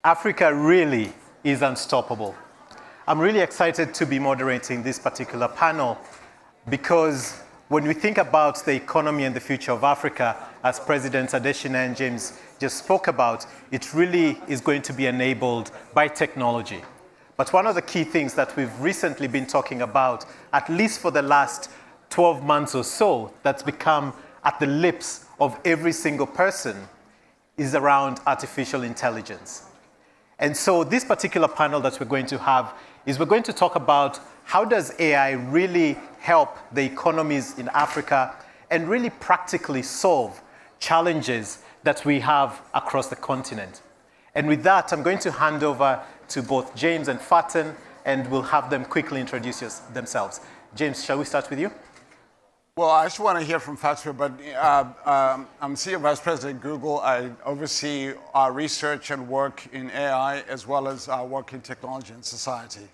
Africa really is unstoppable. I'm really excited to be moderating this particular panel because when we think about the economy and the future of Africa, as Presidents Adesina and James just spoke about, it really is going to be enabled by technology. But one of the key things that we've recently been talking about, at least for the last 12 months or so, that's become at the lips of every single person, is around artificial intelligence. And so this particular panel that we're going to have is we're going to talk about how does AI really help the economies in Africa and really practically solve challenges that we have across the continent. And with that, I'm going to hand over to both James and Faten, and we'll have them quickly introduce themselves. James, shall we start with you? Well, I just want to hear from Fatou, but I'm Senior Vice President at Google. I oversee our research and work in AI, as well as our work in technology and society.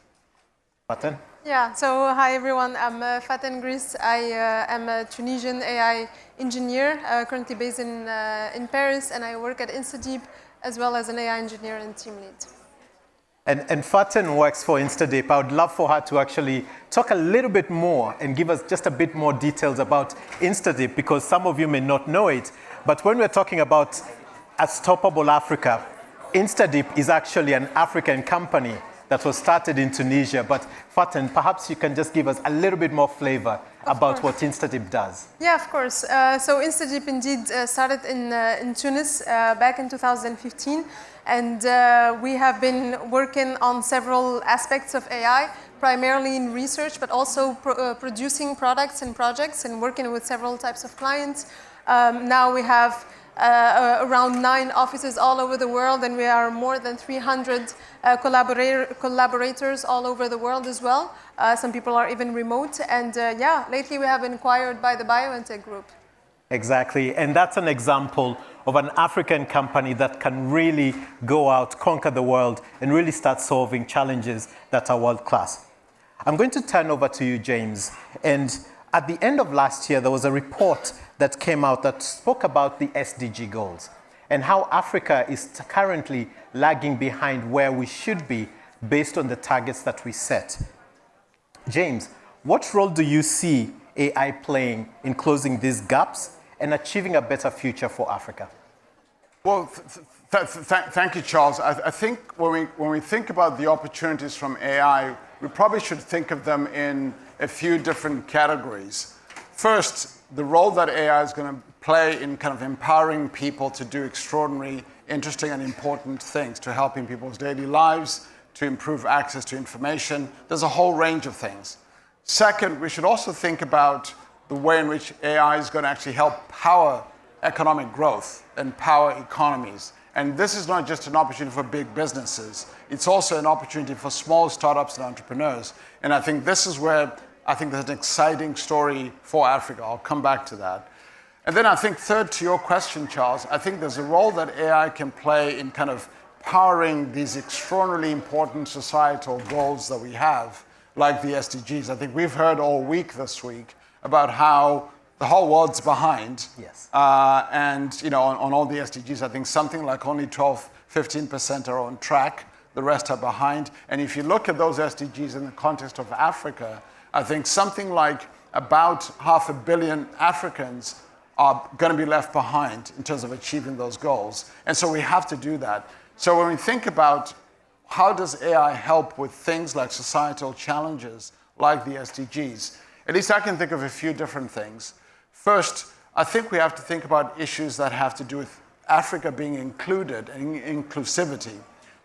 Faten? Yeah, so hi everyone, I'm Faten Gris. I am a Tunisian AI engineer, currently based in Paris, and I work at InstaDeep, as well as an AI engineer and team lead. And Faten works for InstaDeep. I would love for her to actually talk a little bit more and give us just a bit more details about InstaDeep, because some of you may not know it. But when we're talking about Unstoppable Africa, InstaDeep is actually an African company that was started in Tunisia. But Faten, perhaps you can just give us a little bit more flavor about what InstaDeep does. Yeah, of course. So InstaDeep indeed started in Tunis back in 2015. And we have been working on several aspects of AI, primarily in research, but also producing products and projects and working with several types of clients. Now we have around 9 offices all over the world, and we are more than 300 collaborators all over the world as well. Some people are even remote. And yeah, lately we have been acquired by the BioNTech group. Exactly, and that's an example of an African company that can really go out, conquer the world, and really start solving challenges that are world-class. I'm going to turn over to you, James. And at the end of last year, there was a report that came out that spoke about the SDG goals and how Africa is currently lagging behind where we should be based on the targets that we set. James, what role do you see AI playing in closing these gaps and achieving a better future for Africa? Well, thank you, Charles. I think when we think about the opportunities from AI, we probably should think of them in a few different categories. First, the role that AI is going to play in kind of empowering people to do extraordinary, interesting, and important things, to help in people's daily lives, to improve access to information. There's a whole range of things. Second, we should also think about the way in which AI is going to actually help power economic growth and power economies. And this is not just an opportunity for big businesses. It's also an opportunity for small startups and entrepreneurs. And I think this is where I think there's an exciting story for Africa. I'll come back to that. And then I think third, to your question, Charles, I think there's a role that AI can play in kind of powering these extraordinarily important societal goals that we have, like the SDGs. I think we've heard all week this week about how the whole world's behind. Yes. And you know, on all the SDGs, I think something like only 12, 15% are on track. The rest are behind. And if you look at those SDGs in the context of Africa, I think something like about 500 million Africans are going to be left behind in terms of achieving those goals. And so we have to do that. So when we think about how does AI help with things like societal challenges like the SDGs, at least I can think of a few different things. First, I think we have to think about issues that have to do with Africa being included and inclusivity.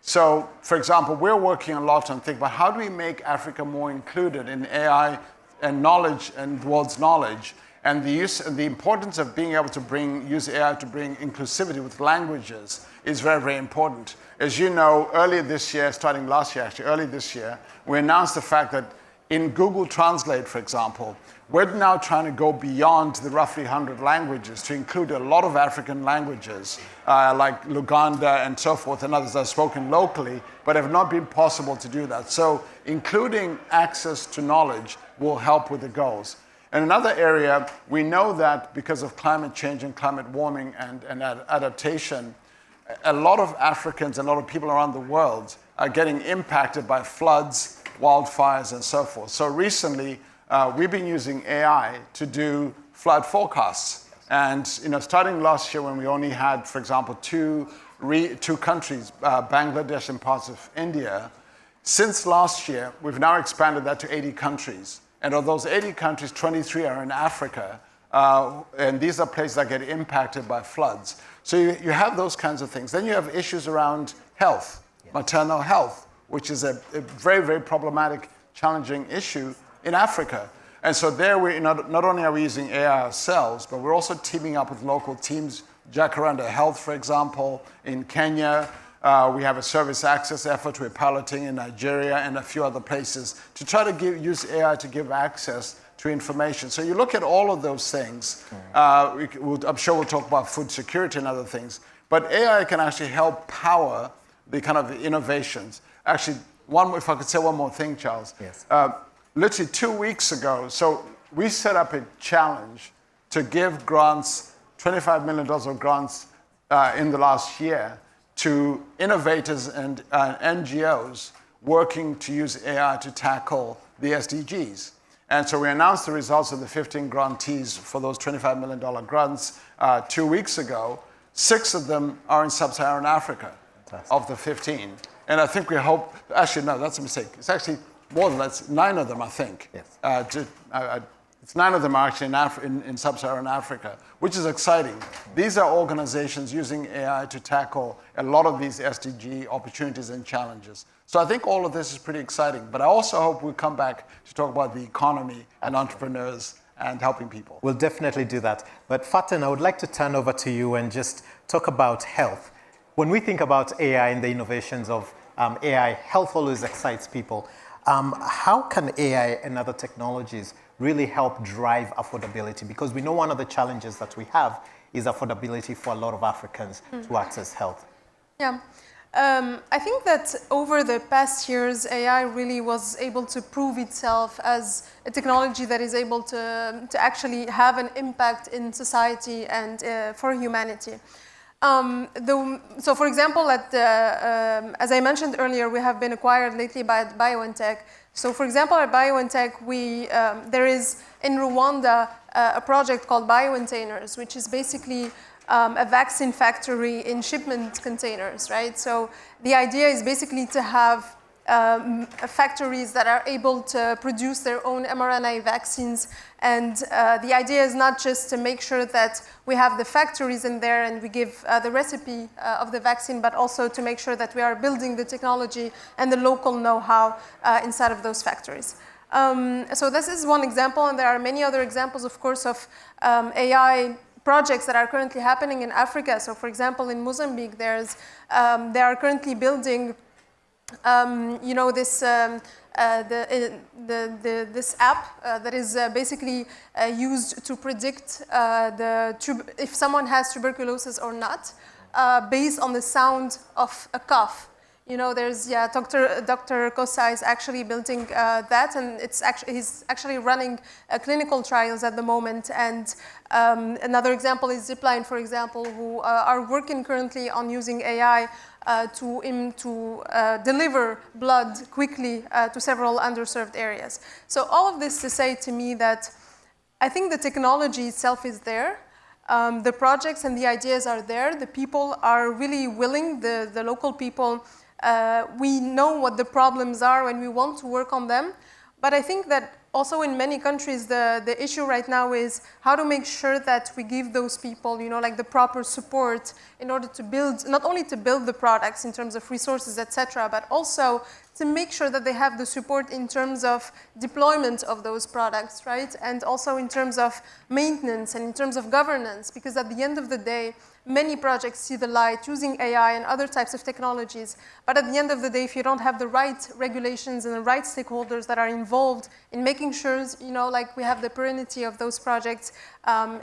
So, for example, we're working a lot on thinking about how do we make Africa more included in AI and knowledge and the world's knowledge, and the use and the importance of being able to use AI to bring inclusivity with languages is very, very important. As you know, earlier this year, starting last year actually, early this year, we announced the fact that in Google Translate, for example, we're now trying to go beyond the roughly 100 languages to include a lot of African languages, like Luganda and so forth, and others that are spoken locally, but have not been possible to do that. So including access to knowledge will help with the goals. And another area, we know that because of climate change and climate warming and adaptation, a lot of Africans, a lot of people around the world are getting impacted by floods, wildfires, and so forth. So recently, we've been using AI to do flood forecasts. And starting last year when we only had, for example, two countries, Bangladesh and parts of India, since last year, we've now expanded that to 80 countries. And of those 80 countries, 23 are in Africa. And these are places that get impacted by floods. So you have those kinds of things. Then you have issues around health, maternal health, which is a very, very problematic, challenging issue in Africa. And so there, not only are we using AI ourselves, but we're also teaming up with local teams, Jacaranda Health, for example, in Kenya. We have a service access effort we're piloting in Nigeria and a few other places to try to use AI to give access to information. So you look at all of those things. I'm sure we'll talk about food security and other things. But AI can actually help power the kind of innovations. Actually, if I could say one more thing, Charles. Yes. Literally 2 weeks ago, so we set up a challenge to give grants, $25 million of grants in the last year to innovators and NGOs working to use AI to tackle the SDGs. And so we announced the results of the 15 grantees for those $25 million grants 2 weeks ago. 6 of them are in sub-Saharan Africa. Fantastic. Of the 15. And I think we hope, actually, no, that's a mistake. It's actually more than that, 9 of them, I think. Yes. It's 9 of them are actually in sub-Saharan Africa, which is exciting. These are organizations using AI to tackle a lot of these SDG opportunities and challenges. So I think all of this is pretty exciting. But I also hope we come back to talk about the economy and entrepreneurs and helping people. We'll definitely do that. But Faten, I would like to turn over to you and just talk about health. When we think about AI and the innovations of AI, health always excites people. How can AI and other technologies really help drive affordability? Because we know one of the challenges that we have is affordability for a lot of Africans to access health. Yeah. I think that over the past years, AI really was able to prove itself as a technology that is able to actually have an impact in society and for humanity. So for example, as I mentioned earlier, we have been acquired lately by BioNTech. So for example, at BioNTech, there is in Rwanda a project called BioNtainers, which is basically a vaccine factory in shipment containers, right? So the idea is basically to have factories that are able to produce their own mRNA vaccines. And the idea is not just to make sure that we have the factories in there and we give the recipe of the vaccine, but also to make sure that we are building the technology and the local know-how inside of those factories. So this is one example, and there are many other examples, of course, of AI projects that are currently happening in Africa. So for example, in Mozambique, they are currently building this this app that is basically used to predict if someone has tuberculosis or not, based on the sound of a cough. There's Dr. Kosa is actually building that, and he's actually running clinical trials at the moment. And another example is Zipline, for example, who are working currently on using AI to deliver blood quickly to several underserved areas. So all of this to say to me that I think the technology itself is there. The projects and the ideas are there. The people are really willing, the local people. We know what the problems are and we want to work on them. But I think that also in many countries, the issue right now is how to make sure that we give those people, like the proper support in order to build, not only to build the products in terms of resources, etc., but also to make sure that they have the support in terms of deployment of those products, right? And also in terms of maintenance and in terms of governance, because at the end of the day, many projects see the light using AI and other types of technologies. But at the end of the day, if you don't have the right regulations and the right stakeholders that are involved in making sure, like we have the perennity of those projects,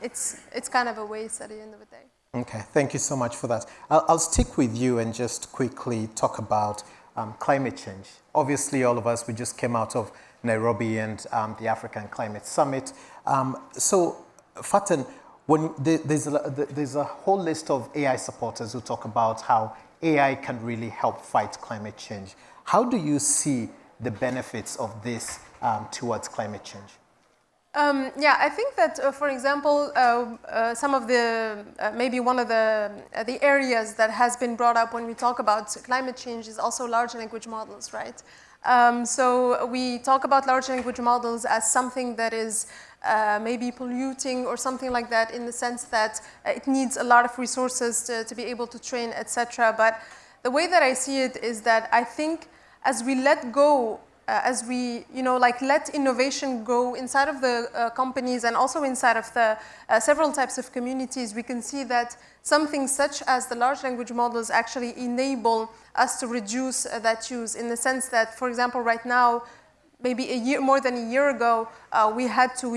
it's kind of a waste at the end of the day. Okay, thank you so much for that. I'll stick with you and just quickly talk about climate change. Obviously, all of us, we just came out of Nairobi and the African Climate Summit. So, Faten, There's a whole list of AI supporters who talk about how AI can really help fight climate change. How do you see the benefits of this towards climate change? Yeah, I think that, for example, some of the, maybe one of the areas that has been brought up when we talk about climate change is also large language models, right? So we talk about large language models as something that is maybe polluting or something like that, in the sense that it needs a lot of resources to be able to train, etc. But the way that I see it is that I think as we let go, as we, let innovation go inside of the companies and also inside of the several types of communities, we can see that something such as the large language models actually enable us to reduce that use, in the sense that, for example, right now, maybe more than a year ago, we had to,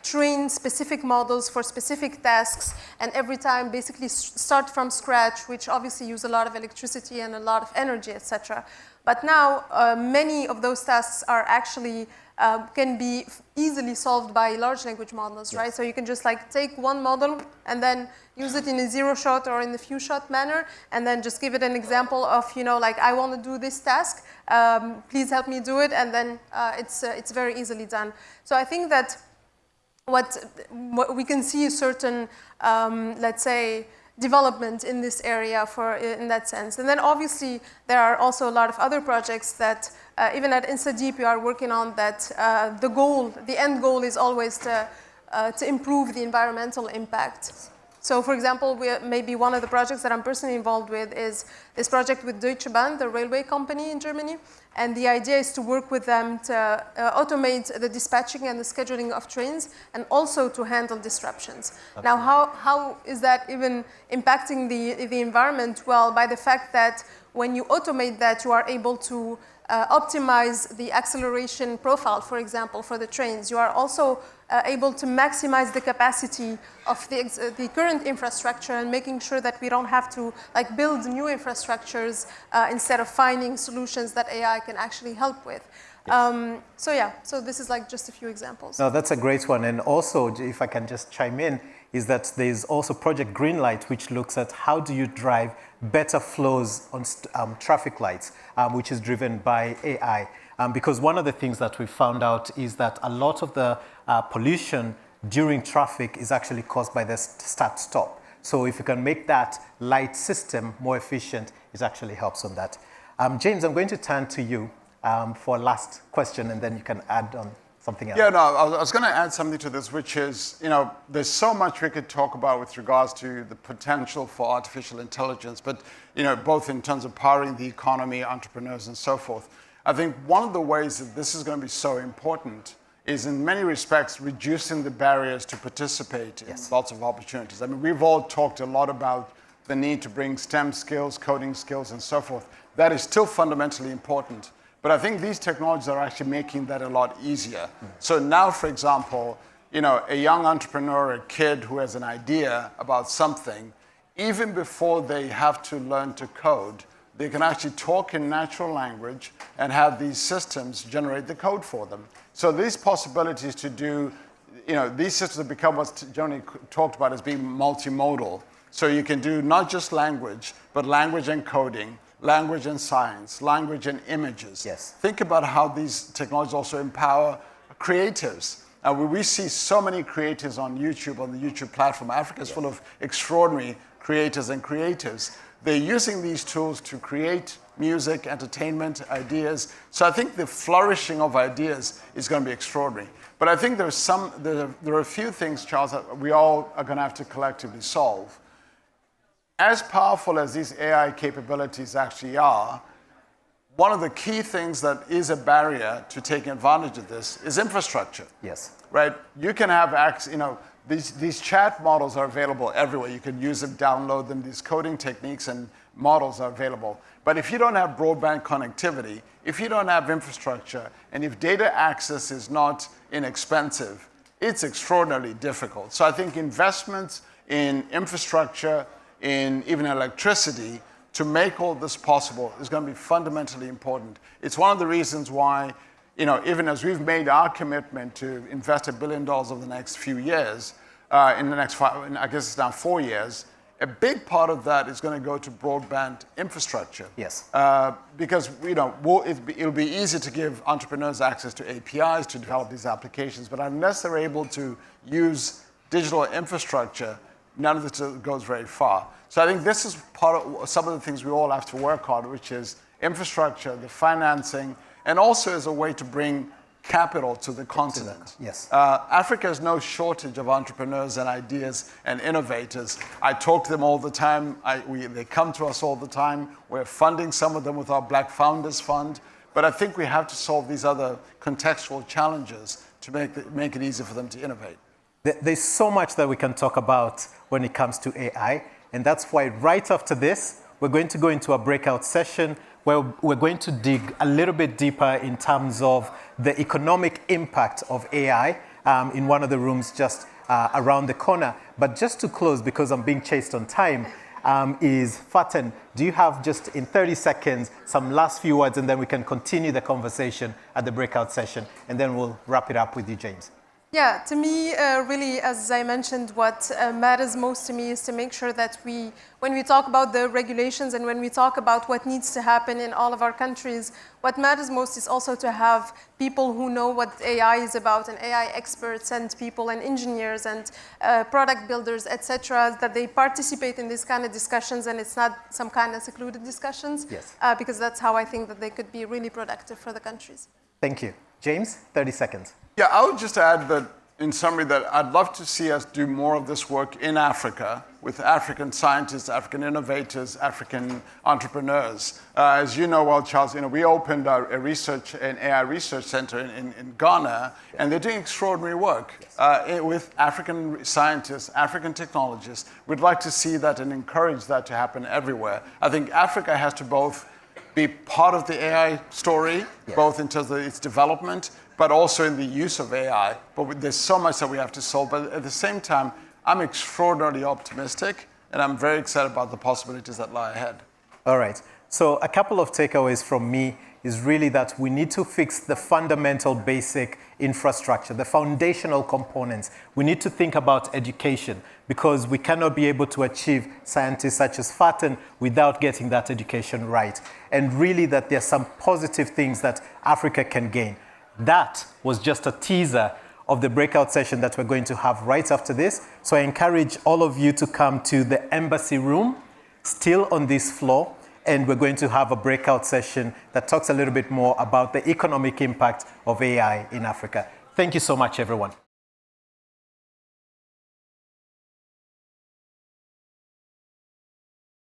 train specific models for specific tasks, and every time basically start from scratch, which obviously use a lot of electricity and a lot of energy, etc. But now, many of those tasks are actually, can be easily solved by large language models, right? So you can just take one model and then use it in a zero-shot or in a few-shot manner, and then just give it an example of, I want to do this task, please help me do it, and then it's very easily done. So I think that what we can see is certain, let's say, development in this area in that sense. And then obviously there are also a lot of other projects that even at InstaDeep we are working on, that the end goal is always to improve the environmental impact. So for example, maybe one of the projects that I'm personally involved with is this project with Deutsche Bahn, the railway company in Germany. And the idea is to work with them to automate the dispatching and the scheduling of trains, and also to handle disruptions. Absolutely. Now, how is that even impacting the environment? Well, by the fact that when you automate that, you are able to optimize the acceleration profile, for example, for the trains. You are also able to maximize the capacity of the current infrastructure, and making sure that we don't have to build new infrastructures instead of finding solutions that AI can actually help with. Yes. So this is just a few examples. No, that's a great one. And also, if I can just chime in, is that there's also Project Greenlight, which looks at how do you drive better flows on traffic lights, which is driven by AI. Because one of the things that we found out is that a lot of the pollution during traffic is actually caused by the start-stop. So if you can make that light system more efficient, it actually helps on that. James, I'm going to turn to you for a last question, and then you can add on something else. Yeah, no, I was going to add something to this, which is, there's so much we could talk about with regards to the potential for artificial intelligence, but, both in terms of powering the economy, entrepreneurs, and so forth. I think one of the ways that this is going to be so important is, in many respects, reducing the barriers to participate in lots of opportunities. I mean, we've all talked a lot about the need to bring STEM skills, coding skills, and so forth. That is still fundamentally important. But I think these technologies are actually making that a lot easier. So now, for example, a young entrepreneur, a kid who has an idea about something, even before they have to learn to code, they can actually talk in natural language and have these systems generate the code for them. So these possibilities to do, these systems have become what's generally talked about as being multimodal. So you can do not just language, but language and coding, language and science, language and images. Yes. Think about how these technologies also empower creatives. We see so many creators on YouTube, on the YouTube platform. Africa is full of extraordinary creators and creatives. They're using these tools to create music, entertainment, ideas. So I think the flourishing of ideas is going to be extraordinary. But I think there are a few things, Charles, that we all are going to have to collectively solve. As powerful as these AI capabilities actually are, one of the key things that is a barrier to taking advantage of this is infrastructure. Yes. Right? You can have access, these chat models are available everywhere. You can use them, download them. These coding techniques and models are available. But if you don't have broadband connectivity, if you don't have infrastructure, and if data access is not inexpensive, it's extraordinarily difficult. So I think investments in infrastructure, in even electricity, to make all this possible is going to be fundamentally important. It's one of the reasons why, even as we've made our commitment to invest $1 billion over the next few years, in the next 5, I guess it's now 4 years. A big part of that is going to go to broadband infrastructure. Yes. Because it'll be easy to give entrepreneurs access to APIs to develop these applications, but unless they're able to use digital infrastructure, none of this goes very far. So I think this is part of some of the things we all have to work on, which is infrastructure, the financing, and also as a way to bring capital to the continent. Yes. Africa has no shortage of entrepreneurs and ideas and innovators. I talk to them all the time. They come to us all the time. We're funding some of them with our Black Founders Fund. But I think we have to solve these other contextual challenges to make it easier for them to innovate. There's so much that we can talk about when it comes to AI. And that's why right after this, we're going to go into a breakout session where we're going to dig a little bit deeper in terms of the economic impact of AI in one of the rooms just around the corner. But just to close, because I'm being chased on time, is Faten, do you have just in 30 seconds some last few words, and then we can continue the conversation at the breakout session, and then we'll wrap it up with you, James. Yeah, to me, really, as I mentioned, what matters most to me is to make sure that when we talk about the regulations and when we talk about what needs to happen in all of our countries, what matters most is also to have people who know what AI is about, and AI experts and people and engineers and product builders, etc., that they participate in these kind of discussions, and it's not some kind of secluded discussions, yes. Because that's how I think that they could be really productive for the countries. Thank you. James, 30 seconds. Yeah, I would just add that, in summary, that I'd love to see us do more of this work in Africa with African scientists, African innovators, African entrepreneurs. As you know well, Charles, we opened an AI research center in Ghana, and they're doing extraordinary work with African scientists, African technologists. We'd like to see that and encourage that to happen everywhere. I think Africa has to both be part of the AI story, both in terms of its development, but also in the use of AI. But there's so much that we have to solve. But at the same time, I'm extraordinarily optimistic, and I'm very excited about the possibilities that lie ahead. All right. So a couple of takeaways from me is really that we need to fix the fundamental basic infrastructure, the foundational components. We need to think about education, because we cannot be able to achieve scientists such as Faten without getting that education right. And really that there's some positive things that Africa can gain. That was just a teaser of the breakout session that we're going to have right after this. So I encourage all of you to come to the embassy room, still on this floor, and we're going to have a breakout session that talks a little bit more about the economic impact of AI in Africa. Thank you so much, everyone.